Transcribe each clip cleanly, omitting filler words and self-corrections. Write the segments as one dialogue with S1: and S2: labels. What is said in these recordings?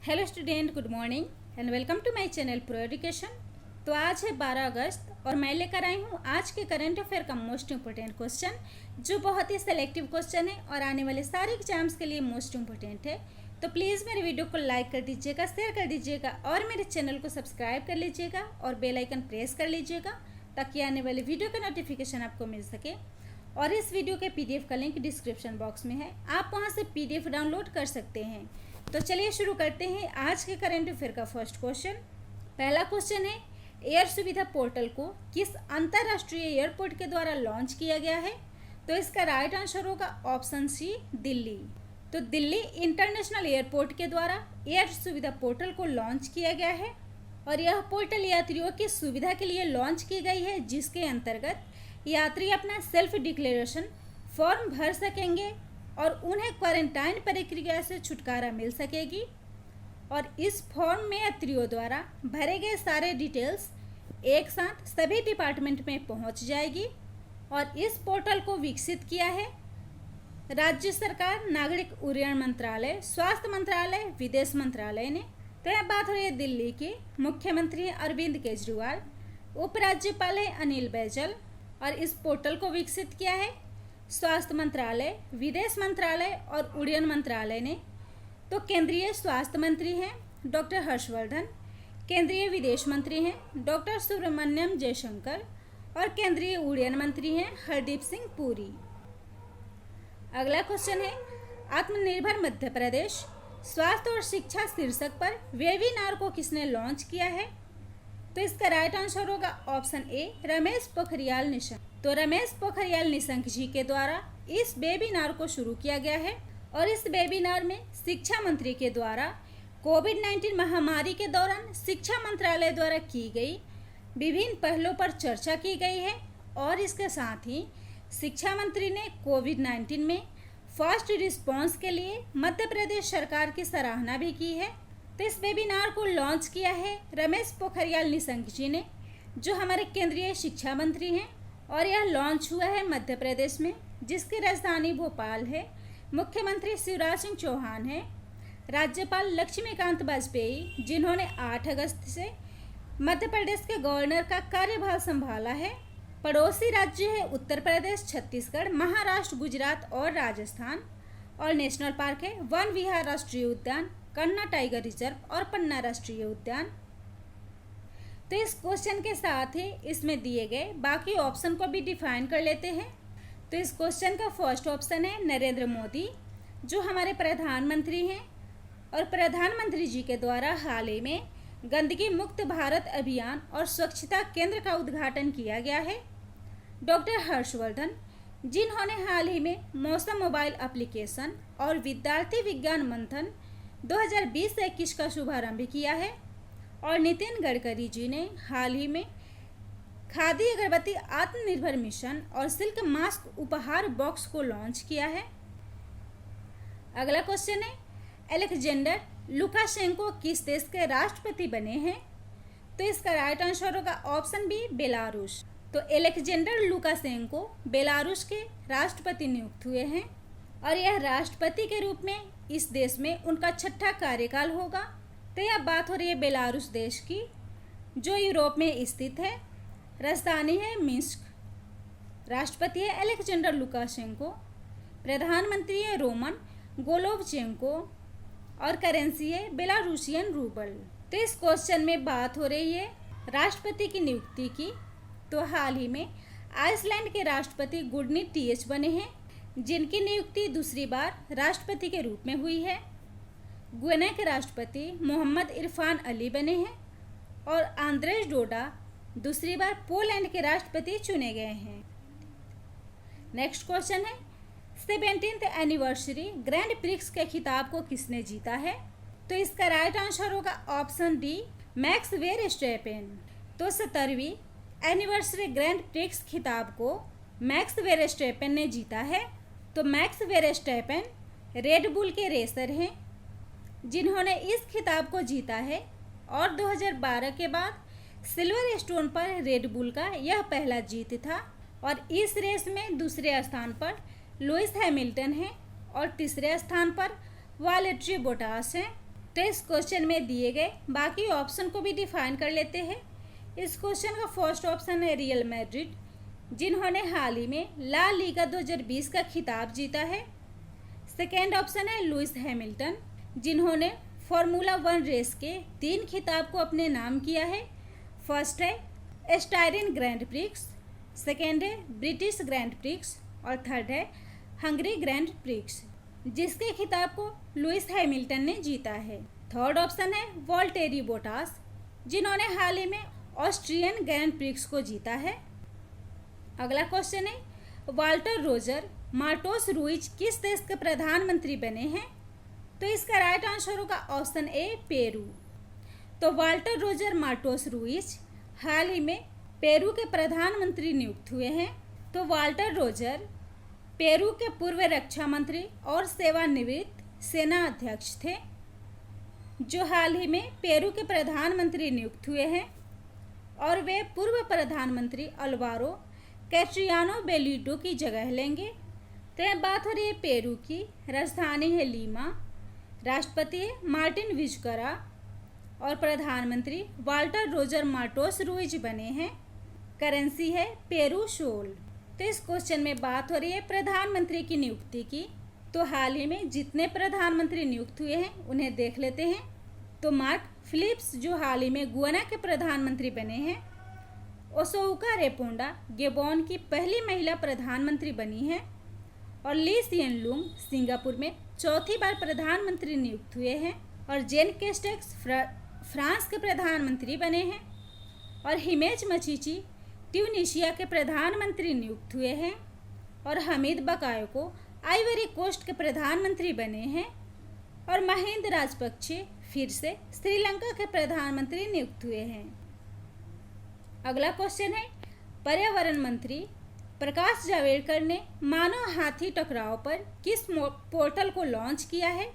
S1: Hello student, good morning and welcome to my channel pro education. तो आज है 12 अगस्त और मैं लेकर आई हूँ आज के करंट अफेयर का मोस्ट इम्पोर्टेंट क्वेश्चन, जो बहुत ही सेलेक्टिव क्वेश्चन है और आने वाले सारे एग्जाम्स के लिए मोस्ट इम्पोर्टेंट है। तो प्लीज़ मेरे वीडियो को लाइक कर दीजिएगा, शेयर कर दीजिएगा और मेरे चैनल को सब्सक्राइब कर लीजिएगा और बेल आइकन प्रेस कर लीजिएगा ताकि आने वाले वीडियो का नोटिफिकेशन आपको मिल सके। और इस वीडियो के PDF का लिंक डिस्क्रिप्शन बॉक्स में है, आप वहाँ से PDF डाउनलोड कर सकते हैं। तो चलिए शुरू करते हैं आज के करंट अफेयर का फर्स्ट क्वेश्चन। पहला क्वेश्चन है, एयर सुविधा पोर्टल को किस अंतर्राष्ट्रीय एयरपोर्ट के द्वारा लॉन्च किया गया है? तो इसका राइट आंसर होगा ऑप्शन सी, दिल्ली। तो दिल्ली इंटरनेशनल एयरपोर्ट के द्वारा एयर सुविधा पोर्टल को लॉन्च किया गया है और यह पोर्टल यात्रियों की सुविधा के लिए लॉन्च की गई है, जिसके अंतर्गत यात्री अपना सेल्फ डिक्लेरेशन फॉर्म भर सकेंगे और उन्हें क्वारंटाइन प्रक्रिया से छुटकारा मिल सकेगी। और इस फॉर्म में यात्रियों द्वारा भरे गए सारे डिटेल्स एक साथ सभी डिपार्टमेंट में पहुंच जाएगी। और इस पोर्टल को विकसित किया है राज्य सरकार, नागरिक उड्डयन मंत्रालय, स्वास्थ्य मंत्रालय, विदेश मंत्रालय ने। तो यह बात हो रही है दिल्ली की। मुख्यमंत्री हैं अरविंद केजरीवाल, उपराज्यपाल है अनिल बैजल और इस पोर्टल को विकसित किया है स्वास्थ्य मंत्रालय, विदेश मंत्रालय और उड्डयन मंत्रालय ने। तो केंद्रीय स्वास्थ्य मंत्री हैं डॉक्टर हर्षवर्धन, केंद्रीय विदेश मंत्री हैं डॉक्टर सुब्रमण्यम जयशंकर और केंद्रीय उड्डयन मंत्री हैं हरदीप सिंह पुरी। अगला क्वेश्चन है, आत्मनिर्भर मध्य प्रदेश स्वास्थ्य और शिक्षा शीर्षक पर वेबिनार को किसने लॉन्च किया है? तो इसका राइट आंसर होगा ऑप्शन ए, रमेश पोखरियाल निशंक। तो रमेश पोखरियाल निशंक जी के द्वारा इस वेबिनार को शुरू किया गया है और इस वेबिनार में शिक्षा मंत्री के द्वारा कोविड-19 महामारी के दौरान शिक्षा मंत्रालय द्वारा की गई विभिन्न पहलों पर चर्चा की गई है। और इसके साथ ही शिक्षा मंत्री ने कोविड-19 में फास्ट रिस्पांस के लिए मध्य प्रदेश सरकार की सराहना भी की है। तो इस वेबिनार को लॉन्च किया है रमेश पोखरियाल निशंक जी ने, जो हमारे केंद्रीय शिक्षा मंत्री हैं। और यह लॉन्च हुआ है मध्य प्रदेश में, जिसकी राजधानी भोपाल है। मुख्यमंत्री शिवराज सिंह चौहान है, राज्यपाल लक्ष्मीकांत वाजपेयी, जिन्होंने 8 अगस्त से मध्य प्रदेश के गवर्नर का कार्यभार संभाला है। पड़ोसी राज्य है उत्तर प्रदेश, छत्तीसगढ़, महाराष्ट्र, गुजरात और राजस्थान। और नेशनल पार्क है वन विहार राष्ट्रीय उद्यान, कन्ना टाइगर रिजर्व और पन्ना राष्ट्रीय उद्यान। तो इस क्वेश्चन के साथ ही इसमें दिए गए बाकी ऑप्शन को भी डिफाइन कर लेते हैं। तो इस क्वेश्चन का फर्स्ट ऑप्शन है नरेंद्र मोदी, जो हमारे प्रधानमंत्री हैं और प्रधानमंत्री जी के द्वारा हाल ही में गंदगी मुक्त भारत अभियान और स्वच्छता केंद्र का उद्घाटन किया गया है। डॉक्टर हर्षवर्धन, जिन्होंने हाल ही में मौसम मोबाइल एप्लीकेशन और विद्यार्थी विज्ञान मंथन 2020-21 का शुभारंभ किया है। और नितिन गडकरी जी ने हाल ही में खादी अगरबत्ती आत्मनिर्भर मिशन और सिल्क मास्क उपहार बॉक्स को लॉन्च किया है। अगला क्वेश्चन है, अलेक्जेंडर लुकाशेंको किस देश के राष्ट्रपति बने हैं? तो इसका राइट आंसर होगा ऑप्शन बी, बेलारूस। तो अलेक्जेंडर लुकाशेंको बेलारूस के राष्ट्रपति नियुक्त हुए हैं और यह राष्ट्रपति के रूप में इस देश में उनका 6ठा कार्यकाल होगा। तो यह बात हो रही है बेलारूस देश की, जो यूरोप में स्थित है। राजधानी है मिन्स्क। राष्ट्रपति है अलेक्जेंडर लुकाशेंको, प्रधानमंत्री है रोमन गोलोवचेंको और करेंसी है बेलारूसियन रूबल। तो इस क्वेश्चन में बात हो रही है राष्ट्रपति की नियुक्ति की। तो हाल ही में आइसलैंड के राष्ट्रपति गुडनी TH बने हैं, जिनकी नियुक्ति दूसरी बार राष्ट्रपति के रूप में हुई है। गुयाना के राष्ट्रपति मोहम्मद इरफान अली बने हैं और आंद्रेज डोडा दूसरी बार पोलैंड के राष्ट्रपति चुने गए हैं। नेक्स्ट क्वेश्चन है, 17th एनिवर्सरी ग्रैंड प्रिक्स के खिताब को किसने जीता है? तो इसका राइट आंसर होगा ऑप्शन डी, मैक्स वेरस्टेपेन। तो 17वीं एनिवर्सरी ग्रैंड प्रिक्स खिताब को मैक्स वेरस्टेपेन ने जीता है। तो मैक्स वेरस्टेपेन रेड बुल के रेसर हैं, जिन्होंने इस खिताब को जीता है। और 2012 के बाद सिल्वर स्टोन पर रेड बुल का यह पहला जीत था। और इस रेस में दूसरे स्थान पर लुइस हैमिल्टन है और तीसरे स्थान पर वालेट्री बोटास हैं। तो इस क्वेश्चन में दिए गए बाकी ऑप्शन को भी डिफाइन कर लेते हैं। इस क्वेश्चन का फर्स्ट ऑप्शन है रियल मैड्रिड, जिन्होंने हाल ही में ला लीगा 2020 का खिताब जीता है। सेकेंड ऑप्शन है लुइस हैमिल्टन, जिन्होंने फार्मूला 1 रेस के 3 खिताब को अपने नाम किया है। फर्स्ट है स्टायरिन ग्रैंड प्रिक्स, सेकेंड है ब्रिटिश ग्रैंड प्रिक्स और थर्ड है हंगरी ग्रैंड प्रिक्स, जिसके खिताब को लुइस हैमिल्टन ने जीता है। थर्ड ऑप्शन है वॉल्टेरी बोटास, जिन्होंने हाल ही में ऑस्ट्रियन ग्रैंड प्रिक्स को जीता है। अगला क्वेश्चन है वाल्टर रोजर मार्टोस रुइज किस देश के प्रधानमंत्री बने हैं? तो इसका राइट आंसर होगा ऑप्शन ए पेरू। तो वाल्टर रोजर मार्टोस रुइज हाल ही में पेरू के प्रधानमंत्री नियुक्त हुए हैं। तो वाल्टर रोजर पेरू के पूर्व रक्षा मंत्री और सेवानिवृत्त सेना अध्यक्ष थे, जो हाल ही में पेरू के प्रधानमंत्री नियुक्त हुए हैं। और वे पूर्व प्रधानमंत्री अल्वारो कैस्ट्रियानो बेलिटो की जगह लेंगे। तो बात हो रही है पेरू की, राजधानी है लीमा, राष्ट्रपति है मार्टिन विजकरा और प्रधानमंत्री वाल्टर रोजर मार्टोस रुइज बने हैं। करेंसी है पेरू सोल। तो इस क्वेश्चन में बात हो रही है प्रधानमंत्री की नियुक्ति की। तो हाल ही में जितने प्रधानमंत्री नियुक्त हुए हैं उन्हें देख लेते हैं। तो मार्क फिलिप्स जो हाल ही में गुयाना के प्रधानमंत्री बने हैं। ओसोउका रेपोंडा गेबोन की पहली महिला प्रधानमंत्री बनी है। और ली सिएन लुंग सिंगापुर में चौथी बार प्रधानमंत्री नियुक्त हुए हैं। और जेन केस्टेक्स फ्रांस के प्रधानमंत्री बने हैं। और हिमेज मचीची ट्यूनीशिया के प्रधानमंत्री नियुक्त हुए हैं। और हमीद बकायो आइवरी कोस्ट के प्रधानमंत्री बने हैं। और महिंद राजपक्षे फिर से श्रीलंका के प्रधानमंत्री नियुक्त हुए हैं। अगला क्वेश्चन है पर्यावरण मंत्री प्रकाश जावड़ेकर ने मानव हाथी टकराव पर किस पोर्टल को लॉन्च किया है?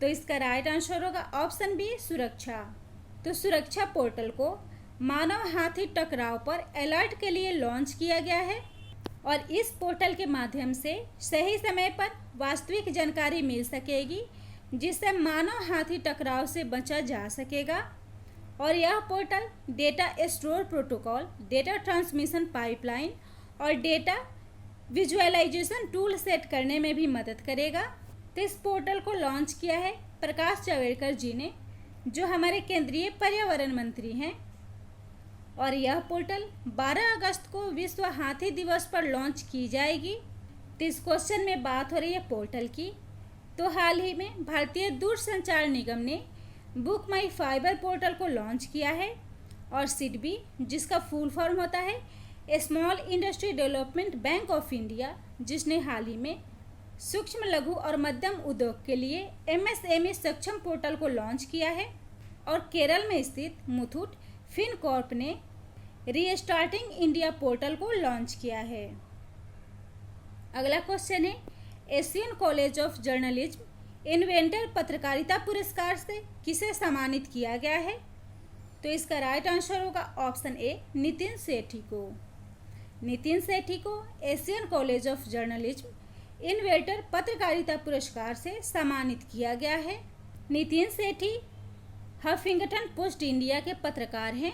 S1: तो इसका राइट आंसर होगा ऑप्शन बी सुरक्षा। तो सुरक्षा पोर्टल को मानव हाथी टकराव पर अलर्ट के लिए लॉन्च किया गया है। और इस पोर्टल के माध्यम से सही समय पर वास्तविक जानकारी मिल सकेगी, जिससे मानव हाथी टकराव से बचा जा सकेगा। और यह portal data store protocol, data transmission pipeline और डेटा विजुअलाइजेशन टूल सेट करने में भी मदद करेगा। तो इस पोर्टल को लॉन्च किया है प्रकाश जावड़ेकर जी ने, जो हमारे केंद्रीय पर्यावरण मंत्री हैं। और यह पोर्टल 12 अगस्त को विश्व हाथी दिवस पर लॉन्च की जाएगी। तो इस क्वेश्चन में बात हो रही है पोर्टल की। तो हाल ही में भारतीय दूरसंचार निगम ने बुक माई फाइबर पोर्टल को लॉन्च किया है। और सिडबी, जिसका फुल फॉर्म होता है small industry development bank of India, जिसने हाल ही में सूक्ष्म लघु और मध्यम उद्योग के लिए MSME सक्षम पोर्टल को लॉन्च किया है। और केरल में स्थित मुथूट फिनकॉर्प ने रीस्टार्टिंग इंडिया पोर्टल को लॉन्च किया है। अगला क्वेश्चन है Asian college of journalism inventor पत्रकारिता पुरस्कार से किसे सम्मानित किया गया है? तो इसका राइट आंसर होगा ऑप्शन ए नितिन सेठी को। नितिन सेठी को Asian college of journalism inventor पत्रकारिता पुरस्कार से सम्मानित किया गया है। नितिन सेठी हफिंगटन पोस्ट इंडिया के पत्रकार हैं,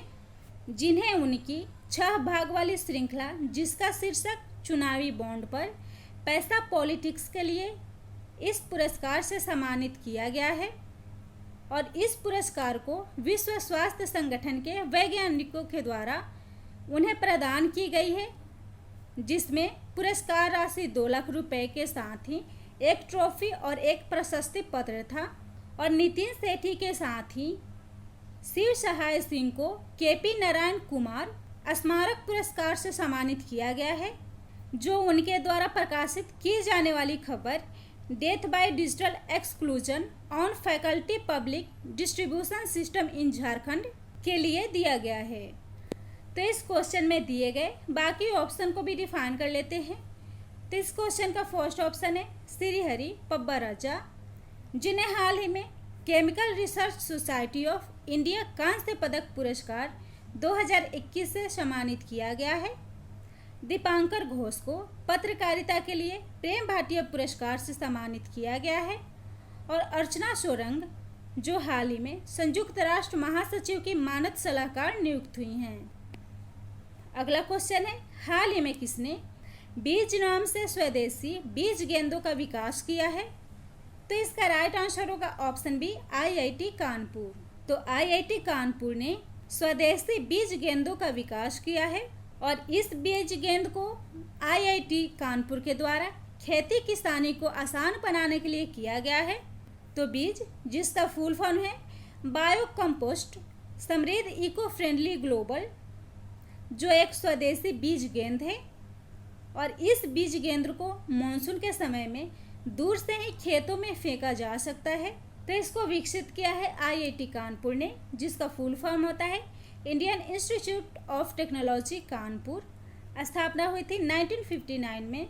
S1: जिन्हें उनकी 6 भाग वाली श्रृंखला, जिसका शीर्षक चुनावी बॉन्ड पर पैसा पॉलिटिक्स के लिए, इस पुरस्कार से सम्मानित किया गया है। और इस पुरस्कार को विश्व स्वास्थ्य संगठन के वैज्ञानिकों के द्वारा उन्हें प्रदान की गई है, जिसमें पुरस्कार राशि 2 लाख रुपए के साथ ही एक ट्रॉफी और एक प्रशस्ति पत्र था। और नितिन सेठी के साथ ही शिव सहाय सिंह को KP नारायण कुमार स्मारक पुरस्कार से सम्मानित किया गया है, जो उनके द्वारा प्रकाशित की जाने वाली खबर death by digital exclusion on faculty public distribution system in Jharkhand के लिए दिया गया है। तो इस क्वेश्चन में दिए गए बाकी ऑप्शन को भी डिफाइन कर लेते हैं। तो इस क्वेश्चन का फर्स्ट ऑप्शन है श्रीहरि पब्बराजा, जिन्हें हाल ही में chemical research society of India कांस्य पदक पुरस्कार 2021 से सम्मानित किया गया है। दीपांकर घोष को पत्रकारिता के लिए प्रेम भाटिया पुरस्कार से सम्मानित किया गया है। और अर्चना सोरंग जो हाल ही में संयुक्त राष्ट्र महासचिव की मानद सलाहकार नियुक्त हुई हैं। अगला क्वेश्चन है, हाल ही में किसने बीज नाम से स्वदेशी बीज गेंदों का विकास किया है? तो इसका राइट आंसर होगा ऑप्शन बी, IIT कानपुर। तो IIT कानपुर ने स्वदेशी बीज गेंदों का विकास किया है और इस बीज गेंद को IIT कानपुर के द्वारा खेती किसानी को आसान बनाने के लिए किया गया है। तो बीज, जिसका फुल फॉर्म है बायो कंपोस्ट समृद्ध इको फ्रेंडली ग्लोबल, जो एक स्वदेशी बीज गेंद है और इस बीज गेंद को मानसून के समय में दूर से ही खेतों में फेंका जा सकता है। तो इसको विकसित किया है IIT कानपुर ने, जिसका फुल फॉर्म होता है Indian institute of technology Kanpur. स्थापना हुई थी 1959 में।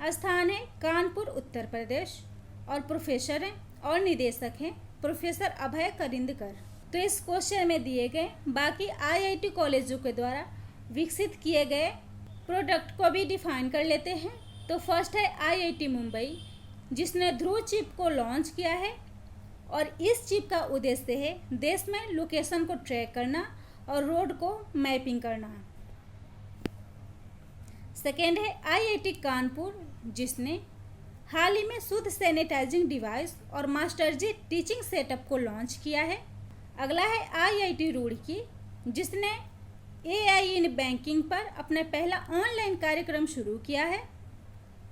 S1: स्थान है कानपुर उत्तर प्रदेश और प्रोफेसर हैं और निदेशक हैं प्रोफेसर अभय करिंदकर। तो इस क्वेश्चन में दिए गए बाकी IIT कॉलेजों के द्वारा विकसित किए गए प्रोडक्ट को भी डिफाइन कर लेते हैं। तो फर्स्ट है IIT मुंबई, जिसने ध्रुव चिप को लॉन्च किया है और इस चिप का उद्देश्य है देश में लोकेशन को ट्रैक करना और रोड को मैपिंग करना। सेकेंड है IIT कानपुर, जिसने हाल ही में शुद्ध सैनिटाइजिंग डिवाइस और मास्टरजी टीचिंग सेटअप को लॉन्च किया है। अगला है IIT रुड़की, जिसने AI इन बैंकिंग पर अपना पहला ऑनलाइन कार्यक्रम शुरू किया है।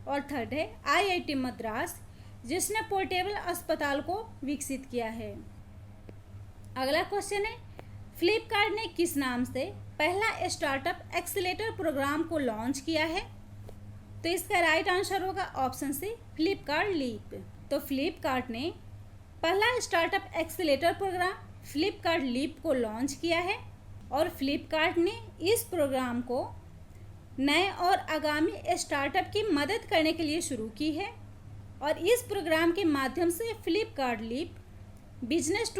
S1: और थर्ड है IIT मद्रास, जिसने पोर्टेबल अस्पताल को विकसित किया है। अगला क्वेश्चन है, फ्लिपकार्ट ने किस नाम से पहला स्टार्टअप एक्सीलेटर प्रोग्राम को लॉन्च किया है? तो इसका राइट आंसर होगा ऑप्शन सी, फ्लिपकार्ट लीप। तो फ्लिपकार्ट ने पहला startup accelerator program Flipkart Leap को लॉन्च किया है और फ्लिपकार्ट ने इस प्रोग्राम को नए और आगामी स्टार्टअप की मदद करने के लिए शुरू की है। और इस प्रोग्राम के माध्यम से Flipkart Leap business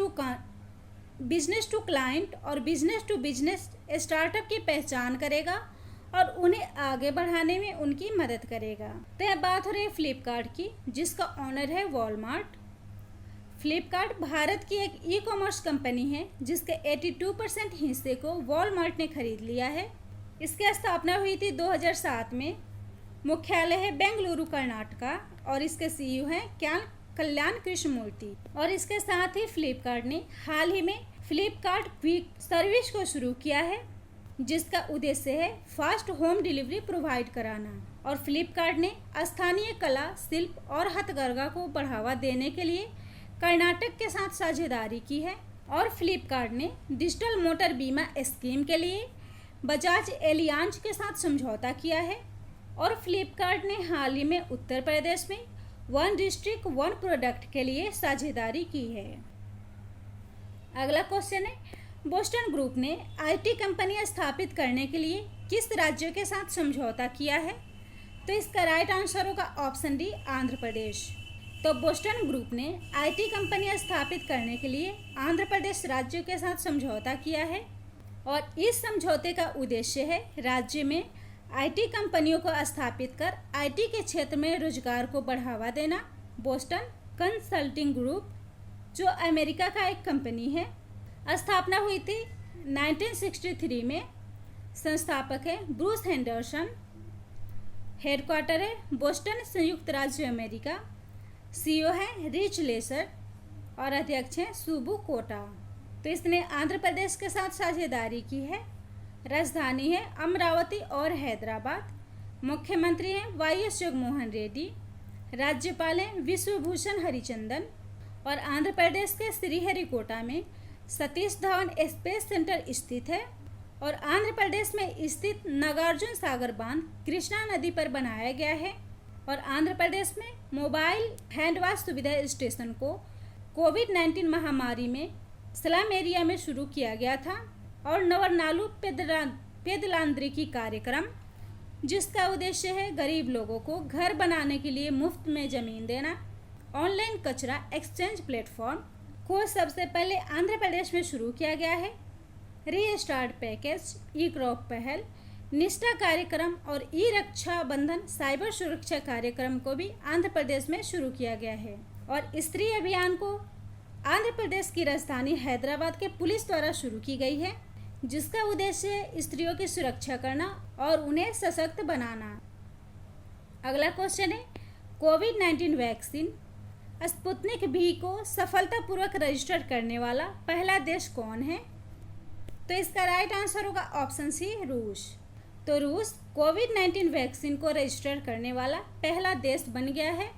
S1: to client और बिजनेस टू बिजनेस स्टार्टअप की पहचान करेगा और उन्हें आगे बढ़ाने में उनकी मदद करेगा। तो यह बात हो रही है फ्लिपकार्ट की, जिसका ऑनर है वॉलमार्ट। फ्लिपकार्ट भारत की एक ई-कॉमर्स कंपनी है जिसके 82% हिस्से को वॉलमार्ट ने खरीद लिया है। इसकी स्थापना हुई थी 2007 में। मुख्यालय है बेंगलुरु कर्नाटका और इसके CEO हैं कल्याण कृष्णमूर्ति। और इसके साथ ही फ्लिपकार्ट ने हाल ही में फ्लिपकार्ट क्विक सर्विस को शुरू किया है, जिसका उद्देश्य है फास्ट होम डिलीवरी प्रोवाइड कराना। और फ्लिपकार्ट ने स्थानीय कला, शिल्प और हथकरघा को बढ़ावा देने के लिए कर्नाटक के साथ साझेदारी की है। और फ्लिपकार्ट ने डिजिटल मोटर बीमा स्कीम के लिए बजाज एलियांज के साथ समझौता किया है। और फ्लिपकार्ट ने हाल ही में उत्तर प्रदेश में वन डिस्ट्रिक्ट वन प्रोडक्ट के लिए साझेदारी की है। अगला क्वेश्चन है, बोस्टन ग्रुप ने IT कंपनी स्थापित करने के लिए किस राज्य के साथ समझौता किया है? तो इसका राइट आंसर होगा ऑप्शन डी, आंध्र प्रदेश। तो बोस्टन ग्रुप ने IT कंपनी स्थापित करने के लिए आंध्र प्रदेश राज्य के साथ समझौता किया है और इस समझौते का उद्देश्य है राज्य में IT कंपनियों को स्थापित कर IT के क्षेत्र में रोजगार को बढ़ावा देना। बोस्टन कंसल्टिंग ग्रुप, जो अमेरिका का एक कंपनी है, स्थापना हुई थी 1963 में। संस्थापक है ब्रूस हेंडरसन। हेडक्वार्टर है बोस्टन, संयुक्त राज्य अमेरिका। CEO है रिच लेसर और अध्यक्ष हैं सुबु कोटा। तो इसने आंध्र प्रदेश के साथ साझेदारी की है। राजधानी है अमरावती और हैदराबाद। मुख्यमंत्री हैं YS जगनमोहन रेड्डी। राज्यपाल हैं विश्वभूषण हरिचंदन। और आंध्र प्रदेश के श्रीहरिकोटा में सतीश धवन स्पेस सेंटर स्थित है। और आंध्र प्रदेश में स्थित नागार्जुन सागर बांध कृष्णा नदी पर बनाया गया है। और आंध्र प्रदेश में मोबाइल हैंड वॉश सुविधा स्टेशन को कोविड-19 महामारी में स्लम एरिया में शुरू किया गया था। और नवरनालू पेदलांद्रिकी कार्यक्रम, जिसका उद्देश्य है गरीब लोगों को घर बनाने के लिए मुफ्त में ज़मीन देना। ऑनलाइन कचरा एक्सचेंज प्लेटफॉर्म को सबसे पहले आंध्र प्रदेश में शुरू किया गया है। रीस्टार्ट पैकेज, ई क्रॉप पहल, निष्ठा कार्यक्रम और ई रक्षा बंधन साइबर सुरक्षा कार्यक्रम को भी आंध्र प्रदेश में शुरू किया गया है। और स्त्री अभियान को आंध्र प्रदेश की राजधानी हैदराबाद के पुलिस द्वारा शुरू की गई है, जिसका उद्देश्य स्त्रियों की सुरक्षा करना और उन्हें सशक्त बनाना। अगला क्वेश्चन है, कोविड-19 वैक्सीन स्पुतनिक वी को सफलतापूर्वक रजिस्टर करने वाला पहला देश कौन है? तो इसका राइट आंसर होगा ऑप्शन सी, रूस। तो रूस कोविड-19 वैक्सीन को रजिस्टर करने वाला पहला देश बन गया है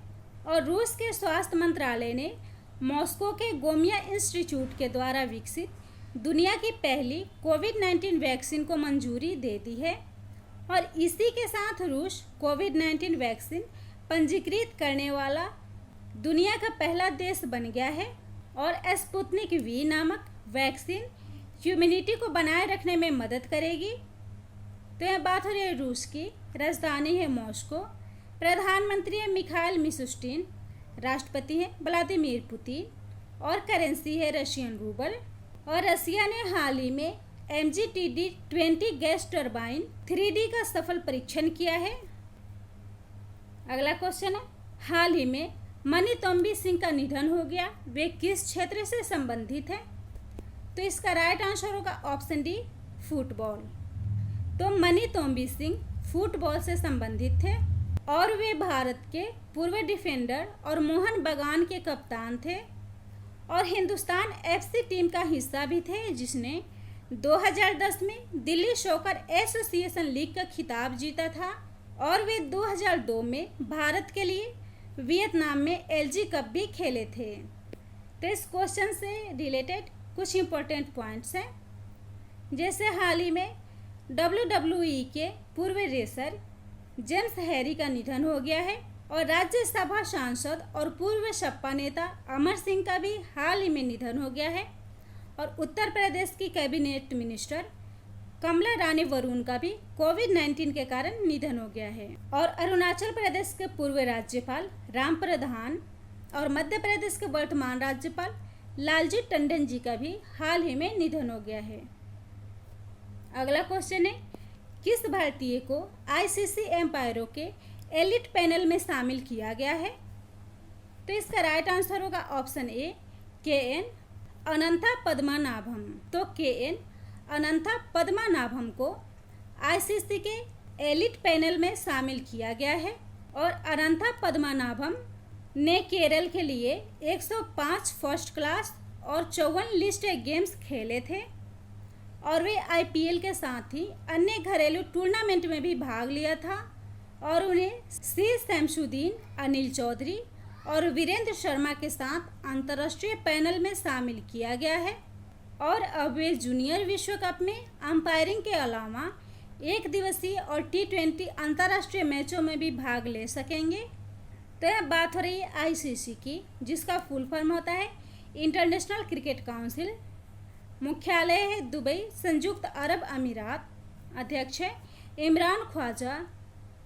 S1: और रूस के स्वास्थ्य मंत्रालय ने मॉस्को के गोमिया इंस्टीट्यूट के द्वारा विकसित दुनिया की पहली कोविड-19 वैक्सीन को मंजूरी दे दी है और इसी के साथ रूस कोविड-19 वैक्सीन पंजीकृत करने वाला दुनिया का पहला देश बन गया है और स्पुतनिक वी नामक वैक्सीन ह्यूमैनिटी को बनाए रखने में मदद करेगी। तो यह बात हो रही है रूस की, राजधानी है मॉस्को, प्रधानमंत्री है मिखाइल मिशुस्टिन, राष्ट्रपति हैं व्लादिमीर पुतिन और करेंसी है रशियन रूबल। और रसिया ने हाल ही में MGTD-20 गैस टरबाइन 3D का सफल परीक्षण किया है। अगला क्वेश्चन है, हाल ही में मनी तोम्बी सिंह का निधन हो गया, वे किस क्षेत्र से संबंधित हैं? तो इसका राइट आंसर होगा ऑप्शन डी, फुटबॉल। तो मनी तोम्बी सिंह फुटबॉल से संबंधित थे और वे भारत के पूर्व डिफेंडर और मोहन बगान के कप्तान थे और हिंदुस्तान FC टीम का हिस्सा भी थे, जिसने 2010 में दिल्ली सॉकर एसोसिएशन लीग का खिताब जीता था और वे 2002 में भारत के लिए वियतनाम में LG कप भी खेले थे। तो इस क्वेश्चन से रिलेटेड कुछ इम्पोर्टेंट पॉइंट्स हैं, जैसे हाल ही में WWE के पूर्व रेसर जेम्स हैरी का निधन हो गया है और राज्यसभा सांसद और पूर्व सपा नेता अमर सिंह का भी हाल ही में निधन हो गया है और उत्तर प्रदेश की कैबिनेट मिनिस्टर कमला रानी वरुण का भी कोविड-19 के कारण निधन हो गया है और अरुणाचल प्रदेश के पूर्व राज्यपाल राम प्रधान और मध्य प्रदेश के वर्तमान राज्यपाल लालजी टंडन जी का भी हाल ही में निधन हो गया है। अगला क्वेश्चन है, किस भारतीय को ICC एम्पायरों के एलिट पैनल में शामिल किया गया है? तो इसका राइट आंसर होगा option A, KN Anantha Padmanabham. तो KN अनंथा पद्मनाभम को ICC के एलिट पैनल में शामिल किया गया है और अनंथा पद्मनाभम ने केरल के लिए 105 फर्स्ट क्लास और 54 लिस्ट गेम्स खेले थे और वे IPL के साथ ही अन्य घरेलू टूर्नामेंट में भी भाग लिया था और उन्हें सी शमसुद्दीन, अनिल चौधरी और वीरेंद्र शर्मा के साथ अंतर्राष्ट्रीय पैनल में शामिल किया गया है और अब वे जूनियर विश्व कप में अंपायरिंग के अलावा एक दिवसीय और T20 अंतर्राष्ट्रीय मैचों में भी भाग ले सकेंगे। तो यह बात हो रही है ICC की, जिसका फुल फॉर्म होता है इंटरनेशनल क्रिकेट काउंसिल। मुख्यालय है दुबई, संयुक्त अरब अमीरात। अध्यक्ष है इमरान ख्वाजा,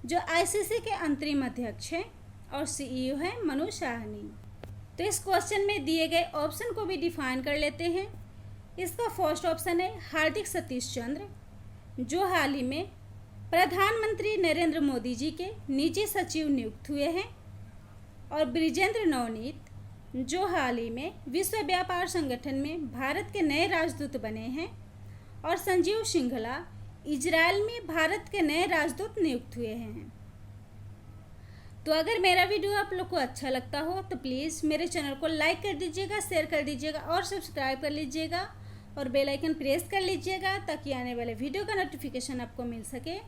S1: जो ICC के अंतरिम अध्यक्ष हैं और CEO है मनु शाहनी। तो इस क्वेश्चन में दिए गए ऑप्शन को भी डिफाइन कर लेते हैं। इसका फर्स्ट ऑप्शन है हार्दिक सतीश चंद्र, जो हाल ही में प्रधानमंत्री नरेंद्र मोदी जी के निजी सचिव नियुक्त हुए हैं और ब्रिजेंद्र नवनीत, जो हाल ही में विश्व व्यापार संगठन में भारत के नए राजदूत बने हैं और संजीव सिंघला इजराइल में भारत के नए राजदूत नियुक्त हुए हैं। तो अगर मेरा वीडियो आप लोग को अच्छा लगता हो तो प्लीज़ मेरे चैनल को लाइक कर दीजिएगा, शेयर कर दीजिएगा और सब्सक्राइब कर लीजिएगा और बेल आइकन प्रेस कर लीजिएगा ताकि आने वाले वीडियो का नोटिफिकेशन आपको मिल सके।